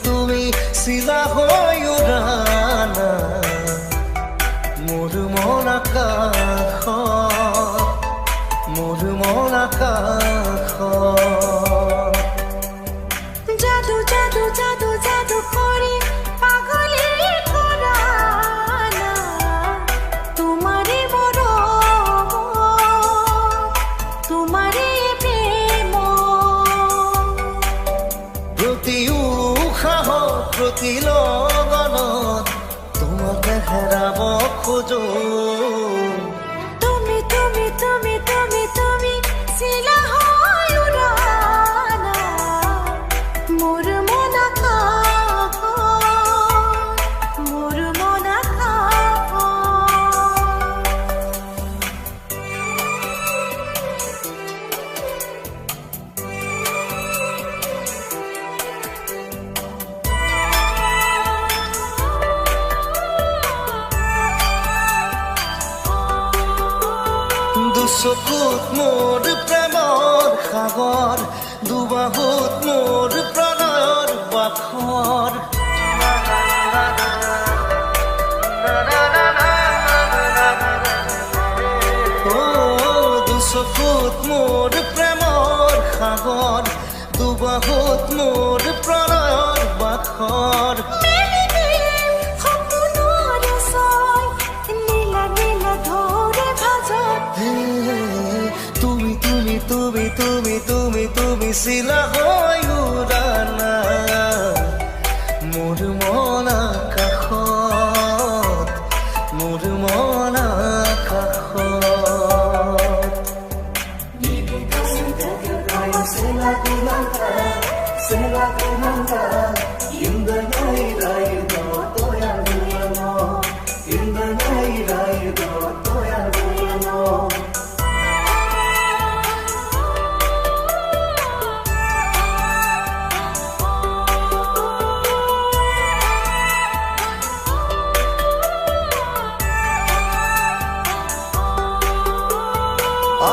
তুমি চিলা হৈ উৰানা মোৰ মন আকাশত জাদু জাদু জাদু জাদু কৰে পাগলি কৰা না তোমাৰে বড় তোমাৰে প্ৰেম প্ৰতি উশাহ প্ৰতি লগনত তোমাকে হেৰাব খোজো তুমি তুমি তুমি তুমি তুমি চিলা হৈ উৰানা মোৰ মন আকাশত মোৰ মন আকাশত দুচকুত মোৰ প্ৰেমৰ সাগৰ দুবাহুত মোৰ প্ৰণয়ৰ বাখৰ দুচকুত মোৰ প্ৰেমৰ সাগৰ দুবাহুত মোৰ প্ৰণয়ৰ বাখৰ তুমি তুমি তুমি তুমি তুমি তুমি চিলা হৈ উৰানা মোৰ মন আকাশত মোৰ মন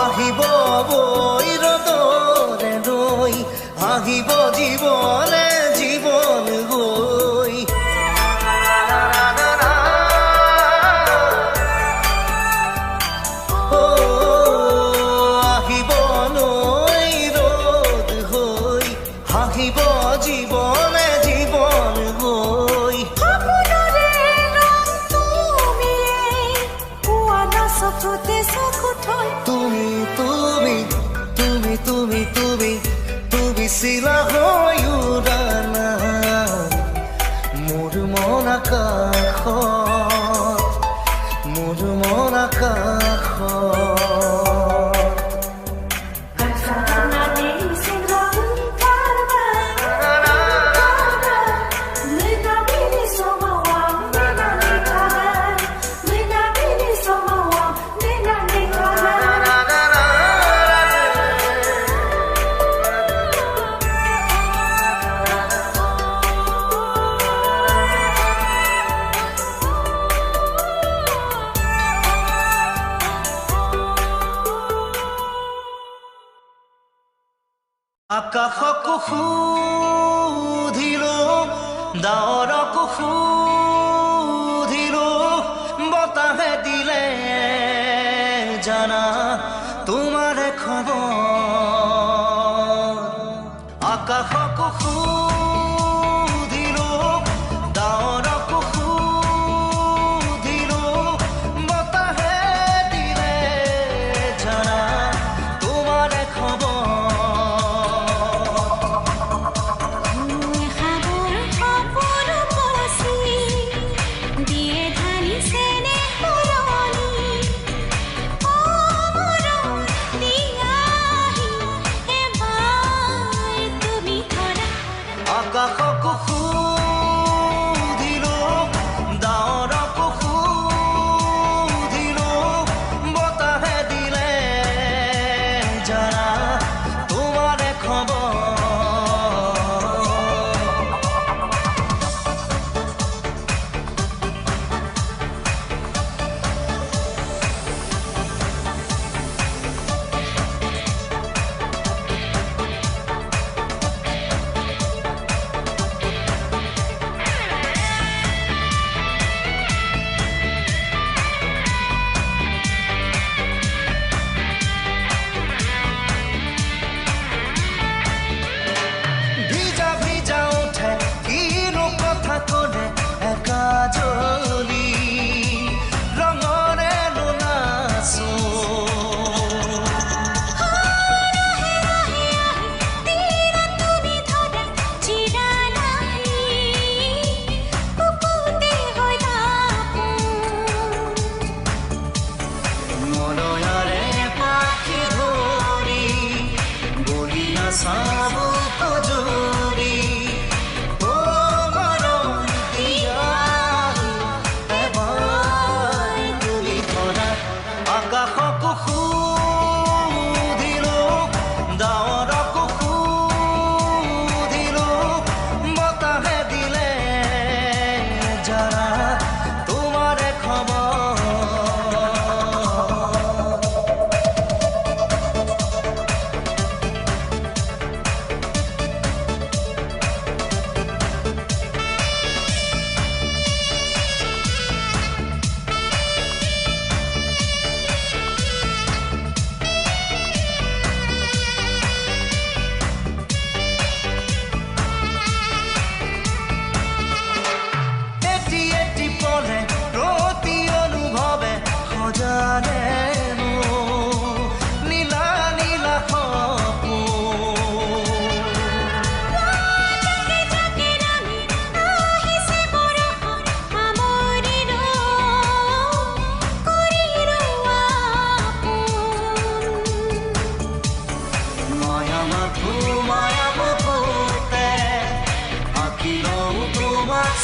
আহিব বৈৰদৰে ৰৈ আহিব জীৱনে জীৱন গৈ আহিব নৈ ৰ'দ হৈ আহিব জীৱনে জীৱন গৈ তুমি তুমি তুমি তুমি তুমি তুমি চিলা হৈ উৰানা মোৰ মন আকাশত মোৰ মন আকাশত আকাশকো সুধিলো ডাৱৰকো সুধিলো বতাহে দিলে জানা তোমাৰে খবৰ আকাশকো সুধিলো ডাৱৰকো সুধিলো বতাহে দিলে জানা তোমাৰে খবৰ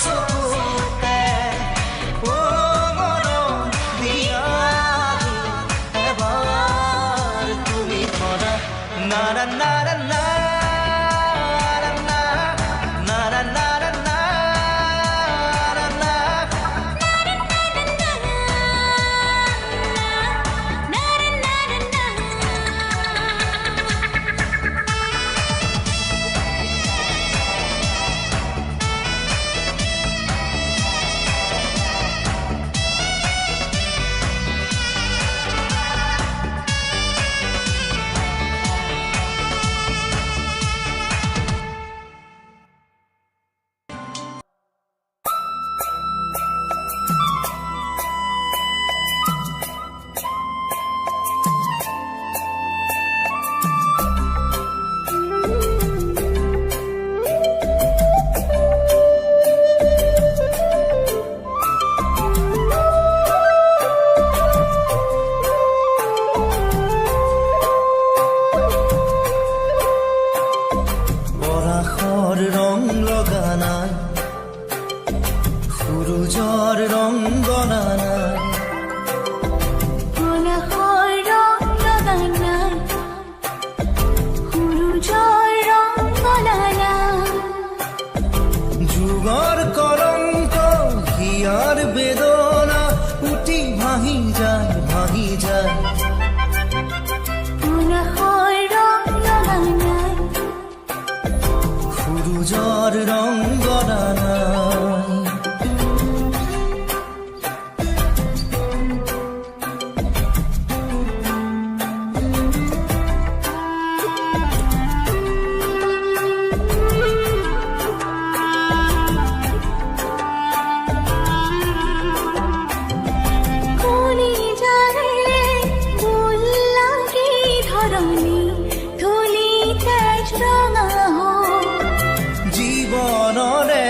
চকুতে অ মৰম দিয়াহি এবাৰ তুমি ধৰা না না না না না ৰং লগা নাই সূৰুজৰ ৰং গনা নাই পলাশৰ ৰং লগা নাই সূৰুজৰ ৰং গলা নাই যুগৰ কলংক হিয়াৰ বেদনা উঠি ভাহি যায় পলাশৰ ৰং লগা নাই সূৰুজৰ ৰং গনা নাই জীৱনৰে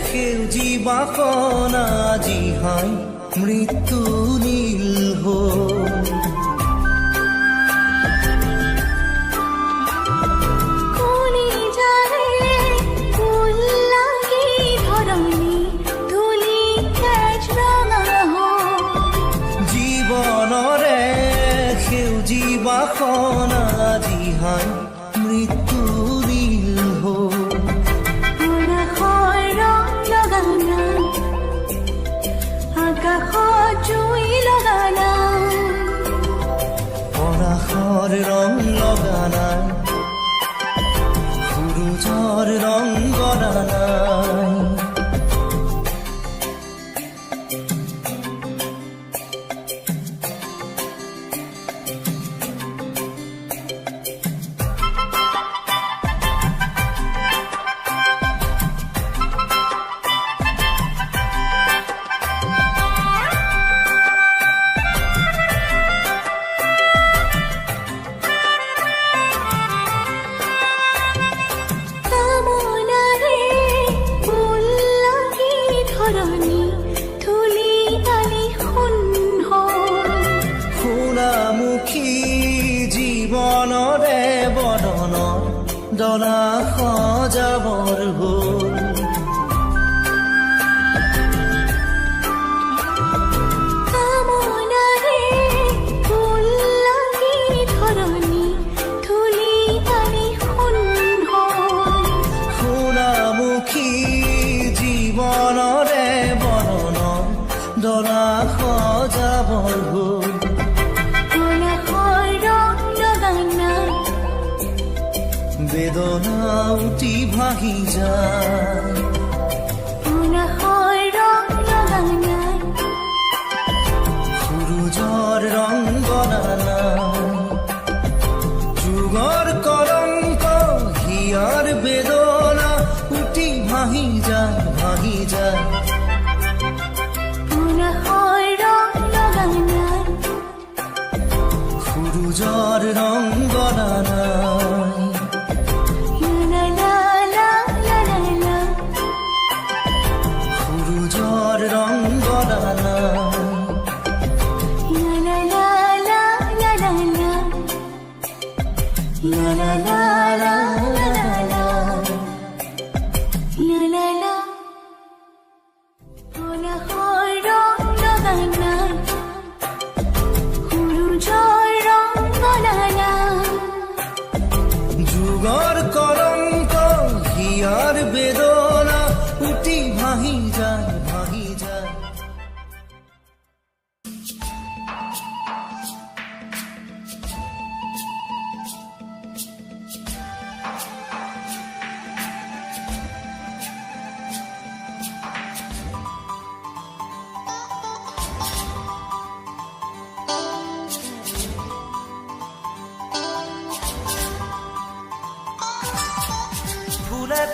সেউজী বাসনা জিহাই মৃত্যু নীল হ'ল জীৱনৰে সেউজী বাসনা জিহাই মৃত্যু নীল হ'ল আকাশত জুই লগা নাই পলাশৰ ৰং লগা নাই সূৰুজৰ ৰং গনা নাই জীৱনৰে বদনৰ ডলা সজাবৰ হ'ল সোণামুখী জীৱনৰে বদনৰ ডলা সজাবৰ হ'ল বেদনা উঠি ভাহি যায় সূৰুজৰ ৰং গনা নাই যুগৰ কলংক হিয়াৰ বেদনা উঠি ভাহি যায় সূৰুজৰ ৰং গনা নাই সূৰুজৰ ৰং গনা নাই লা লা লা লা লা লা লা লা লা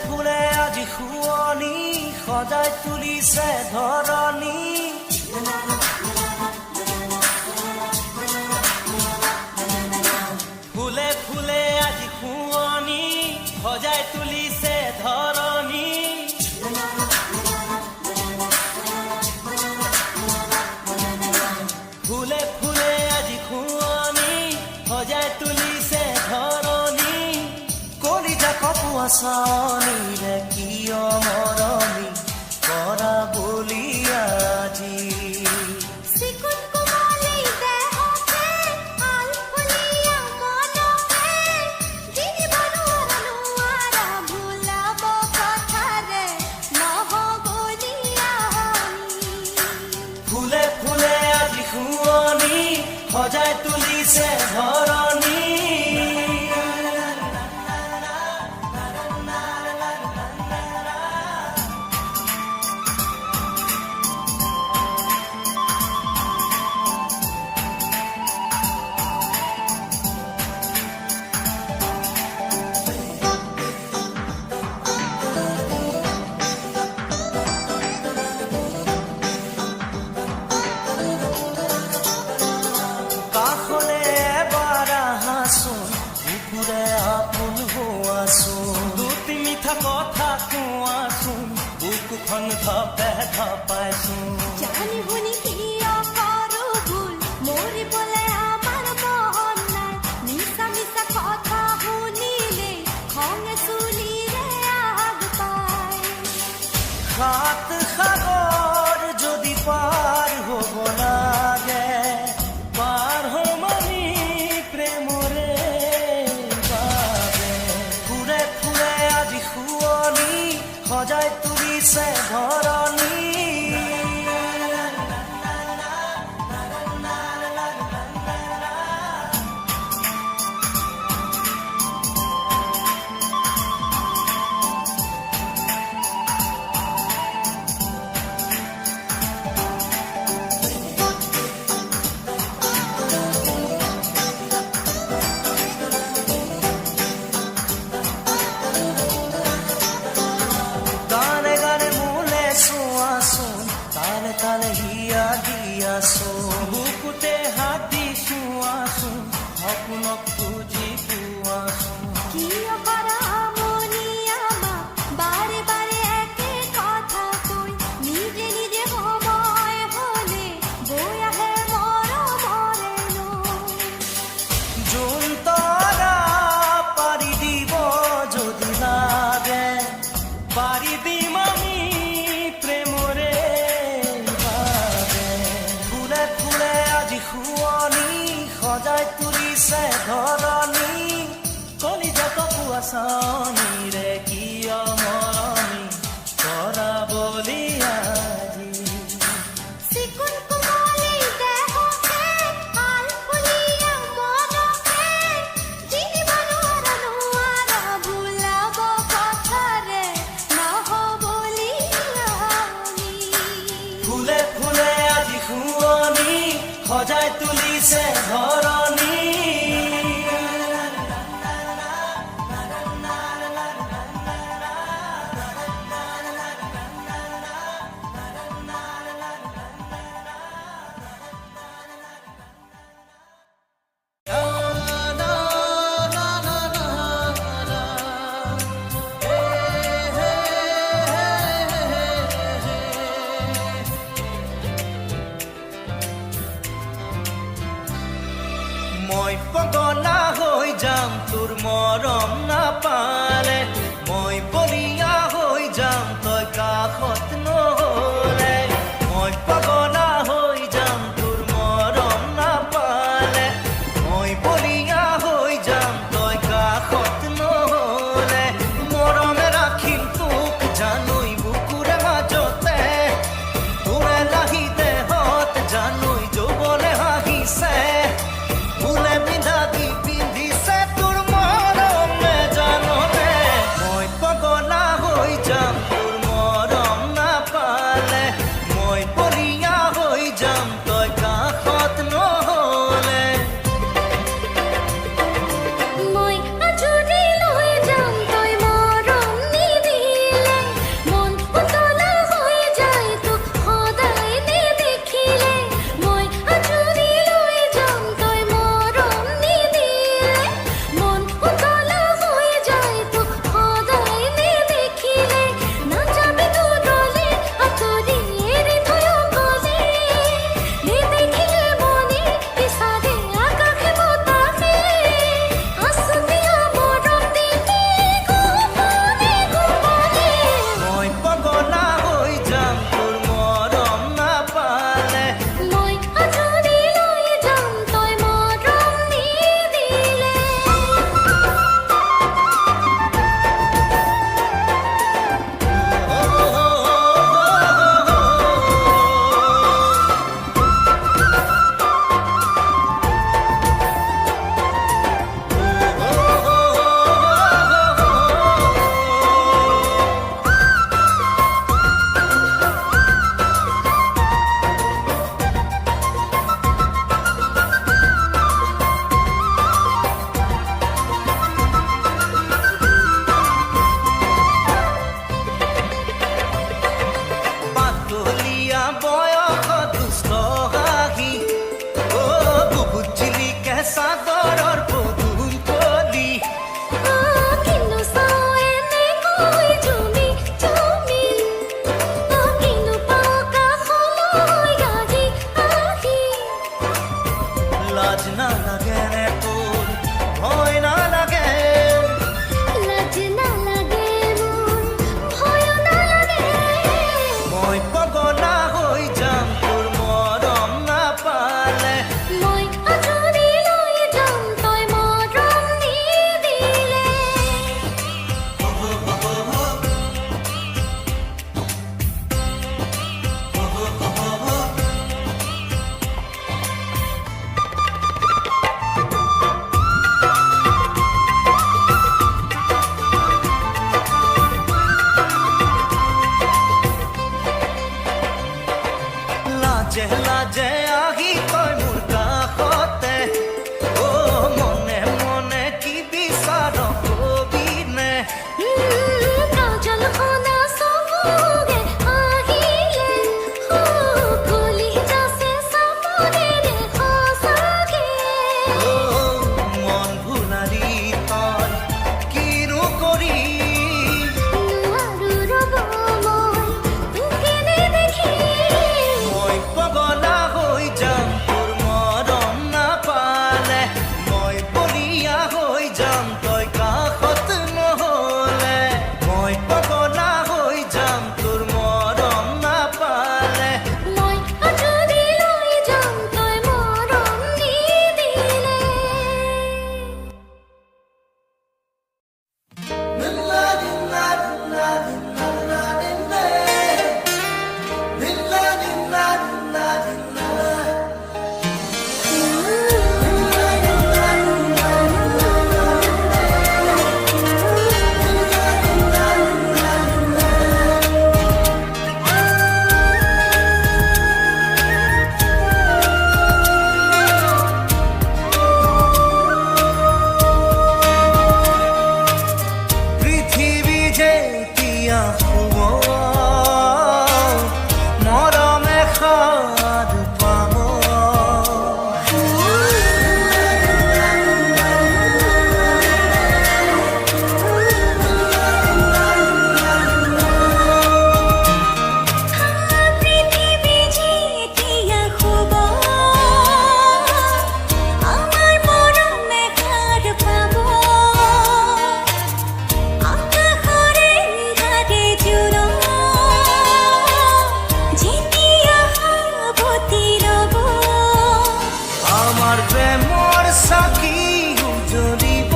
ফুলে আজি শুৱনি সজাই তুলিছে ধৰণী ফুলে ফুলে আজি শুৱনি সজাই তুলিছে ধৰণী ফুলে ফুলে আজি শুৱনি সজাই তুলিছে ধৰণী কলিজা কপোৱা চাৱনিৰে কিয় মৰমী কৰা বুলি আজি চিকুণ কোমলী দেহতে আলফুলীয়া মনতে জিনিব নোৱাৰা ভুলাব কথাৰে নহ'বলীয়া ফুলে ফুলে আজি শুৱনি সজাই তুলিছে ধৰণী কাষলে এবাৰ আহাচোন বুকুৰে আপোন হোৱাচোন দুটি মিঠা কথা কোৱাচোন বুকুখন ধপে ধপাইচোন জানি শুনি কিয় কৰোঁ ভুল মৰিবলে আমাৰ মন নাই মিছা মিছা কথা শুনিলে খঙে চুলিৰে আগ পায় সাত সাগৰ যদি পাৰ হ'ব লাগে পাৰ হ'ম আমি প্ৰেমৰে বাবে ফুৰে ফুৰে আজি শুৱনি সজাই তুলিছে ধৰণী গানে গানে মোলে চোৱাচোন তালে তালে হিয়া দিয়াচোন বুকুতে হাত দি চোৱাচোন সপোনক খুজি পোৱাচোন কিয় কৰা আমনি আমাক বাৰে বাৰে একে কথা কৈ নিজে নিজে সময় হ'লে বৈ আহে মৰমৰে নৈ জোন তৰা পাৰি দিব যদি লাগে পাৰি দিম আমি প্ৰেমৰে বাবে ফুলে ফুলে আজি শুৱনি সজাই তুলিছে ধৰণী কলিজা কপোৱা চাৱনিৰে কিয় মৰমী কৰা বুলি আজি চিকুণ কোমলী দেহতে আলফুলীয়া মনতে জিনিব নোৱাৰা ভুলাব কথাৰে নহ'বলীয়া ফুলে ফুলে আজি শুৱনি সজাই তুলিছে ধৰণী মই পগলা হৈ যাম তোৰ মৰম নাপালে মই বলিয়া হৈ যাম তই কাষত নহ'লে মই পগলা হৈ যাম তোৰ মৰম নাপালে মই বলিয়া হৈ যাম তই কাষত নহ'লে মৰমে ৰাখিম তোক জানুই বুকুৰে মাজতে তোৰে লাহি দেহত জানুই যৌৱনে হাঁহিছে ফুলে পিন্ধা দি পিন্ধিছে তোৰ মৰমে লাজে লাজে আহি তই মোৰ কাষতে অ মনে মনে কি বিচাৰ কবিনে কাজল খনা সবুগে আহিলে কলি যাছে সামনে ৰে খসাগে অ মন ভুলালি তই কিনো কৰি নোৱাৰো ৰব মই তোকে দেখি মই পগলা হৈ যাম তোৰ মৰম নাপালে মই বলিয়া হৈ যাম তই কাষত নহলে মই পগলা হৈ যাম তোৰ মৰম নাপালে মই আঁচুৰি লৈ যাম তই মৰম নিদিলে পৃথিৱী যেতিয়া শুব মৰমে সাদ পাব পৃথিৱী যেতিয়া শুব আমাৰ মৰমে সাৰ পাব আকাশৰে ঘাটে জোৰা যেতিয়া সাৱতি ৰব আমাৰ প্ৰেমৰ চাকি উজ্বলিব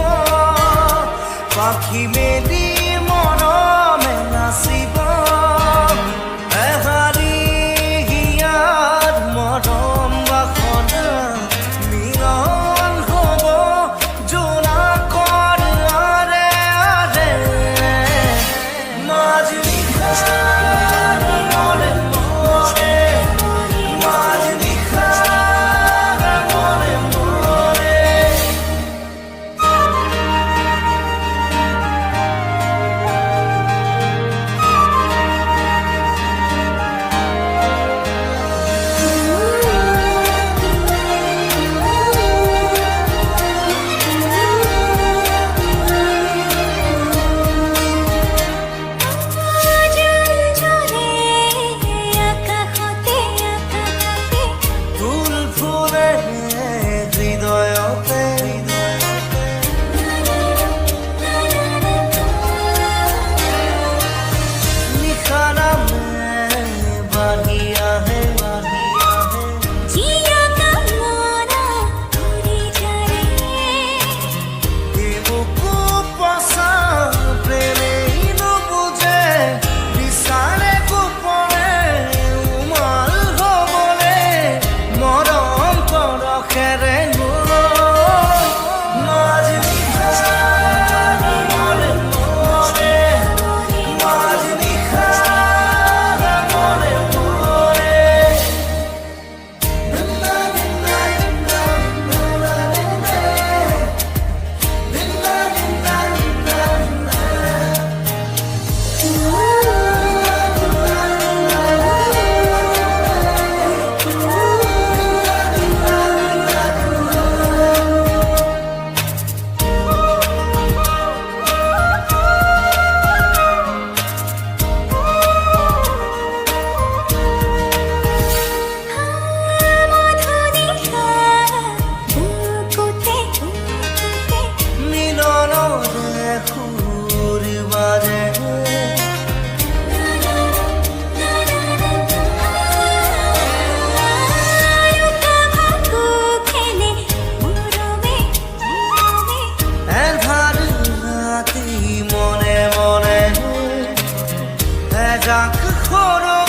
পাখি মেলি মৰমে নাচিব এহাৰি হিয়াত মৰম বাসনা মিলন হ'ব জোনাকৰ আৰে আৰে মাজ নিশাৰ মনে মনে মাজ নিশাৰ মনে মনে আকাশতে আকাশতে ফুল ফুলে হৃদয়তে নিশা নামে বাঢ়ি আহে জিয়া কামনা কৰি যাৰে বুকু পচা প্ৰেমেই নুবুজে বিচাৰে গোপনে উমাল হ'বলে মৰম পৰশেৰে মাজ নিশাৰ মনে মনে মাজ নিশাৰ মনে মনে মধুনিশা বুকুতে বুকুতে মিলনৰে সুৰ বাজে এন্ধাৰ ৰাতি মনে মনে এজাক সৰু